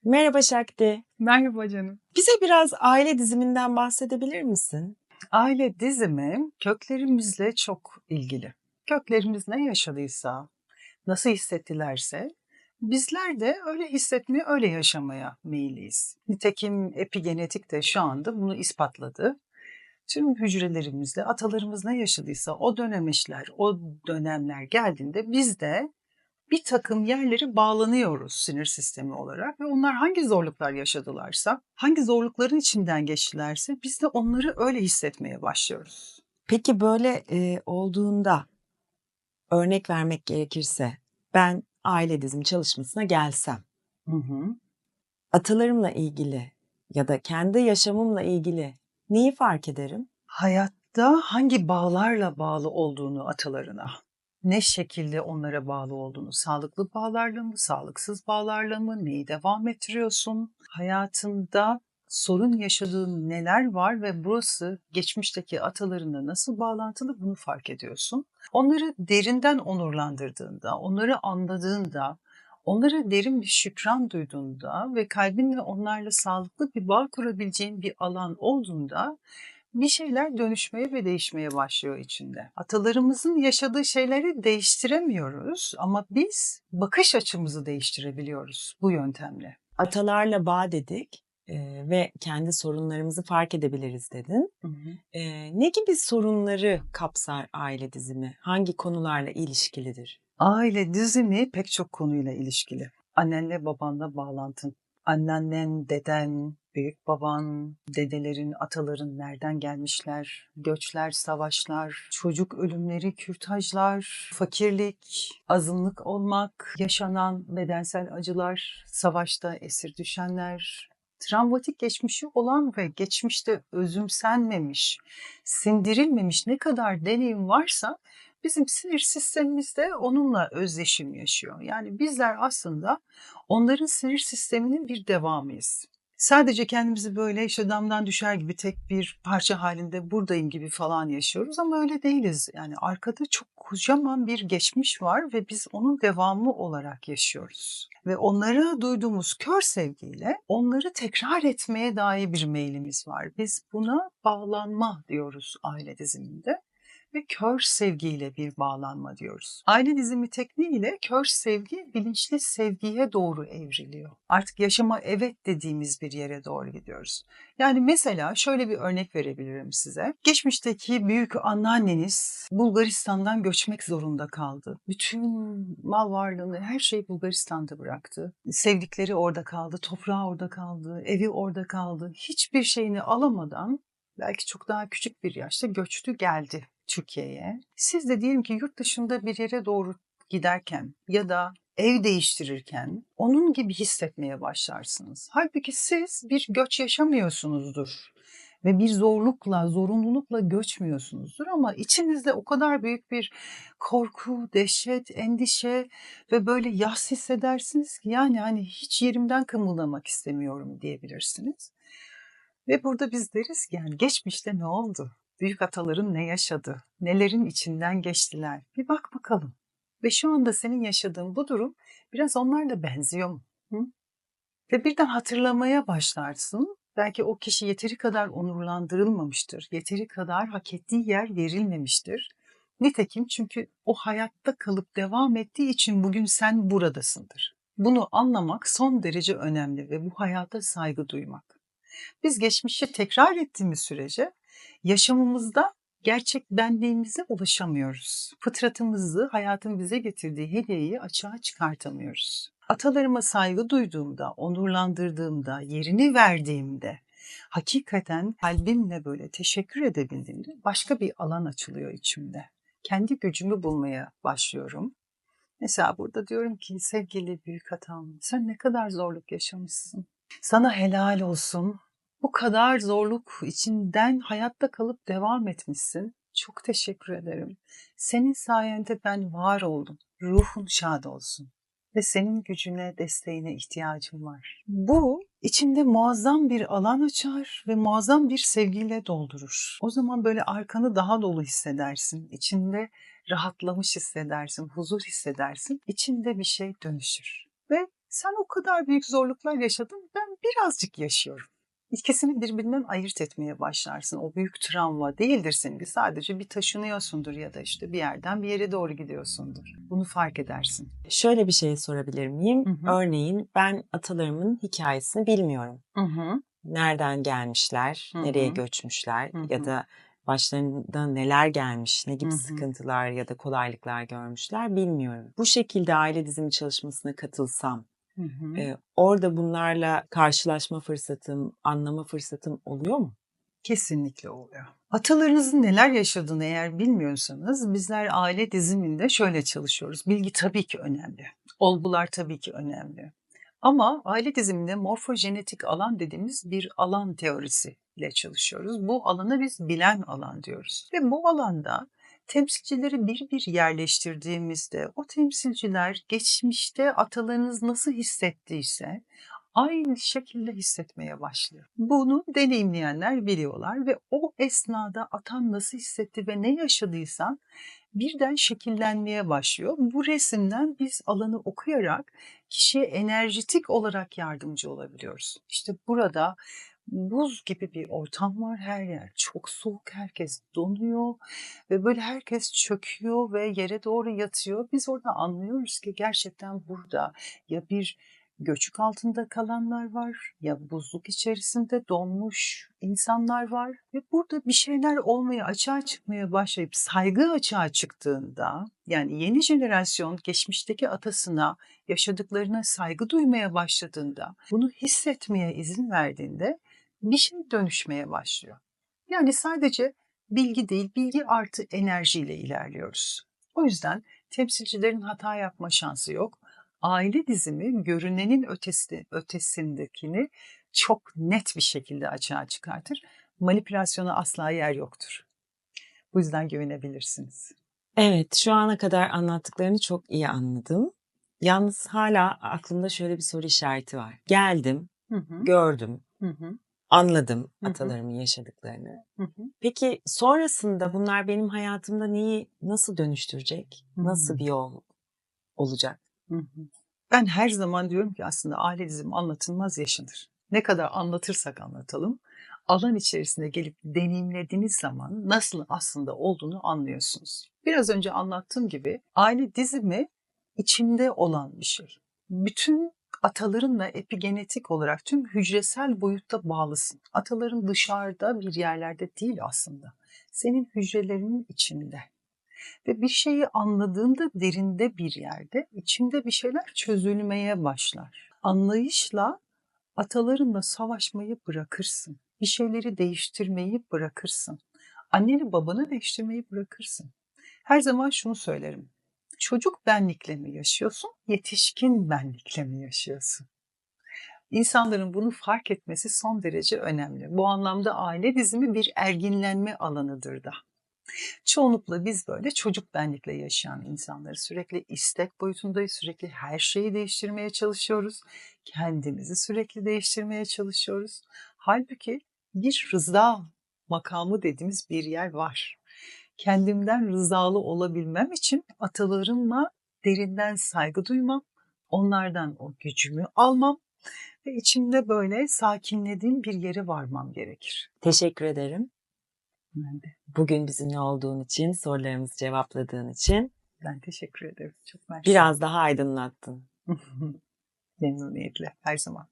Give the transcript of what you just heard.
Merhaba Şakti. Merhaba canım. Bize biraz aile diziminden bahsedebilir misin? Aile dizimi köklerimizle çok ilgili. Köklerimiz ne yaşadıysa, nasıl hissettilerse bizler de öyle hissetmeye, öyle yaşamaya meyilliyiz. Nitekim epigenetik de şu anda bunu ispatladı. Tüm hücrelerimizde atalarımız ne yaşadıysa o dönemişler, o dönemler geldiğinde biz de bir takım yerleri bağlanıyoruz sinir sistemi olarak ve onlar hangi zorluklar yaşadılarsa, hangi zorlukların içinden geçtilerse biz de onları öyle hissetmeye başlıyoruz. Peki böyle olduğunda örnek vermek gerekirse ben aile dizimi çalışmasına gelsem Hı hı. atalarımla ilgili ya da kendi yaşamımla ilgili neyi fark ederim? Hayatta hangi bağlarla bağlı olduğunu atalarına, ne şekilde onlara bağlı olduğunu, sağlıklı bağlarla mı, sağlıksız bağlarla mı, neyi devam ettiriyorsun, hayatında sorun yaşadığın neler var ve burası geçmişteki atalarına nasıl bağlantılı bunu fark ediyorsun. Onları derinden onurlandırdığında, onları anladığında, onlara derin bir şükran duyduğunda ve kalbinle onlarla sağlıklı bir bağ kurabileceğin bir alan olduğunda bir şeyler dönüşmeye ve değişmeye başlıyor içinde. Atalarımızın yaşadığı şeyleri değiştiremiyoruz ama biz bakış açımızı değiştirebiliyoruz bu yöntemle. Atalarla bağ dedik ve kendi sorunlarımızı fark edebiliriz dedin. Hı hı. Ne gibi sorunları kapsar aile dizimi? Hangi konularla ilişkilidir? Aile dizimi pek çok konuyla ilişkili. Annenle babanla bağlantın, anneannen, deden, büyük baban, dedelerin, ataların nereden gelmişler, göçler, savaşlar, çocuk ölümleri, kürtajlar, fakirlik, azınlık olmak, yaşanan bedensel acılar, savaşta esir düşenler, travmatik geçmişi olan ve geçmişte özümsenmemiş, sindirilmemiş ne kadar deneyim varsa bizim sinir sistemimiz de onunla özdeşim yaşıyor. Yani bizler aslında onların sinir sisteminin bir devamıyız. Sadece kendimizi böyle işte damdan düşer gibi tek bir parça halinde buradayım gibi falan yaşıyoruz ama öyle değiliz. Yani arkada çok kocaman bir geçmiş var ve biz onun devamı olarak yaşıyoruz. Ve onlara duyduğumuz kör sevgiyle onları tekrar etmeye dair bir meylimiz var. Biz buna bağlanma diyoruz aile diziminde ve kör sevgiyle bir bağlanma diyoruz. Aile dizimi tekniğiyle kör sevgi bilinçli sevgiye doğru evriliyor. Artık yaşama evet dediğimiz bir yere doğru gidiyoruz. Yani mesela şöyle bir örnek verebilirim size. Geçmişteki büyük anneanneniz Bulgaristan'dan göçmek zorunda kaldı. Bütün mal varlığını, her şeyi Bulgaristan'da bıraktı. Sevdikleri orada kaldı, toprağı orada kaldı, evi orada kaldı. Hiçbir şeyini alamadan belki çok daha küçük bir yaşta göçtü geldi Türkiye'ye. Siz de diyelim ki yurt dışında bir yere doğru giderken ya da ev değiştirirken onun gibi hissetmeye başlarsınız. Halbuki siz bir göç yaşamıyorsunuzdur ve bir zorlukla, zorunlulukla göçmüyorsunuzdur ama içinizde o kadar büyük bir korku, dehşet, endişe ve böyle yas hissedersiniz ki yani hani hiç yerimden kımıldamak istemiyorum diyebilirsiniz. Ve burada biz deriz ki yani geçmişte ne oldu? Büyük ataların ne yaşadı? Nelerin içinden geçtiler? Bir bak bakalım. Ve şu anda senin yaşadığın bu durum biraz onlarla benziyor mu? Hı? Ve birden hatırlamaya başlarsın. Belki o kişi yeteri kadar onurlandırılmamıştır. Yeteri kadar hak ettiği yer verilmemiştir. Nitekim çünkü o hayatta kalıp devam ettiği için bugün sen buradasındır. Bunu anlamak son derece önemli ve bu hayata saygı duymak. Biz geçmişi tekrar ettiğimiz sürece yaşamımızda gerçek benliğimize ulaşamıyoruz. Fıtratımızı, hayatın bize getirdiği hediyeyi açığa çıkartamıyoruz. Atalarıma saygı duyduğumda, onurlandırdığımda, yerini verdiğimde, hakikaten kalbimle böyle teşekkür edebildiğimde başka bir alan açılıyor içimde. Kendi gücümü bulmaya başlıyorum. Mesela burada diyorum ki sevgili büyük atam, sen ne kadar zorluk yaşamışsın. Sana helal olsun. Bu kadar zorluk içinden hayatta kalıp devam etmişsin. Çok teşekkür ederim. Senin sayende ben var oldum. Ruhun şad olsun. Ve senin gücüne, desteğine ihtiyacım var. Bu içinde muazzam bir alan açar ve muazzam bir sevgiyle doldurur. O zaman böyle arkanı daha dolu hissedersin. İçinde rahatlamış hissedersin, huzur hissedersin. İçinde bir şey dönüşür. Ve Sen o kadar büyük zorluklar yaşadın, ben birazcık yaşıyorum. İkisini birbirinden ayırt etmeye başlarsın. O büyük travma değildir seninki. Sadece bir taşınıyorsundur ya da işte bir yerden bir yere doğru gidiyorsundur. Bunu fark edersin. Şöyle bir şey sorabilir miyim? Hı hı. Örneğin ben atalarımın hikayesini bilmiyorum. Hı hı. Nereden gelmişler, Hı nereye hı. göçmüşler Hı ya hı. da başlarında neler gelmiş, ne Hı gibi hı. sıkıntılar ya da kolaylıklar görmüşler bilmiyorum. Bu şekilde aile dizimi çalışmasına katılsam, Hı hı. orada bunlarla karşılaşma fırsatım, anlama fırsatım oluyor mu? Kesinlikle oluyor. Atalarınızın neler yaşadığını eğer bilmiyorsanız bizler aile diziminde şöyle çalışıyoruz. Bilgi tabii ki önemli. Olgular tabii ki önemli. Ama aile diziminde morfojenetik alan dediğimiz bir alan teorisiyle çalışıyoruz. Bu alana biz bilen alan diyoruz. Ve bu alanda temsilcileri bir bir yerleştirdiğimizde o temsilciler geçmişte atalarınız nasıl hissettiyse aynı şekilde hissetmeye başlıyor. Bunu deneyimleyenler biliyorlar ve o esnada atan nasıl hissetti ve ne yaşadıysan birden şekillenmeye başlıyor. Bu resimden biz alanı okuyarak kişiye enerjitik olarak yardımcı olabiliyoruz. İşte burada buz gibi bir ortam var, her yer çok soğuk, herkes donuyor ve böyle herkes çöküyor ve yere doğru yatıyor. Biz orada anlıyoruz ki gerçekten burada ya bir göçük altında kalanlar var ya buzluk içerisinde donmuş insanlar var ve burada bir şeyler olmaya, açığa çıkmaya başlayıp saygı açığa çıktığında, yani yeni jenerasyon geçmişteki atasına, yaşadıklarına saygı duymaya başladığında, bunu hissetmeye izin verdiğinde bir şey dönüşmeye başlıyor. Yani sadece bilgi değil, bilgi artı enerjiyle ilerliyoruz. O yüzden temsilcilerin hata yapma şansı yok. Aile dizimi görünenin ötesindekini çok net bir şekilde açığa çıkartır. Manipülasyona asla yer yoktur. Bu yüzden güvenebilirsiniz. Evet, şu ana kadar anlattıklarını çok iyi anladım. Yalnız hala aklımda şöyle bir soru işareti var. Geldim, Hı hı, gördüm, hı hı, anladım hı hı, atalarımın yaşadıklarını. hı hı, Peki sonrasında bunlar benim hayatımda neyi nasıl dönüştürecek? hı Nasıl bir yol olacak? hı. Ben her zaman diyorum ki aslında aile dizimi anlatılmaz yaşanır. Ne kadar anlatırsak anlatalım, alan içerisine gelip deneyimlediğiniz zaman nasıl aslında olduğunu anlıyorsunuz. Biraz önce anlattığım gibi aile dizimi içinde olan bir şey. Bütün atalarınla epigenetik olarak tüm hücresel boyutta bağlısın. Ataların dışarıda bir yerlerde değil aslında. Senin hücrelerinin içinde. Ve bir şeyi anladığında derinde bir yerde içinde bir şeyler çözülmeye başlar. Anlayışla atalarınla savaşmayı bırakırsın. Bir şeyleri değiştirmeyi bırakırsın. Anneni babanı değiştirmeyi bırakırsın. Her zaman şunu söylerim. Çocuk benlikle mi yaşıyorsun, yetişkin benlikle mi yaşıyorsun? İnsanların bunu fark etmesi son derece önemli. Bu anlamda aile dizimi bir erginlenme alanıdır da. Çoğunlukla biz böyle çocuk benlikle yaşayan insanları sürekli istek boyutundayız, sürekli her şeyi değiştirmeye çalışıyoruz. Kendimizi sürekli değiştirmeye çalışıyoruz. Halbuki bir rıza makamı dediğimiz bir yer var. Kendimden rızalı olabilmem için atalarımla derinden saygı duymam, onlardan o gücümü almam ve içimde böyle sakinlediğim bir yere varmam gerekir. Teşekkür ederim. Ben de. Bugün bizimle olduğun için, sorularımızı cevapladığın için Ben teşekkür ederim. Çok mersi. biraz daha aydınlattın. Memnuniyetle her zaman.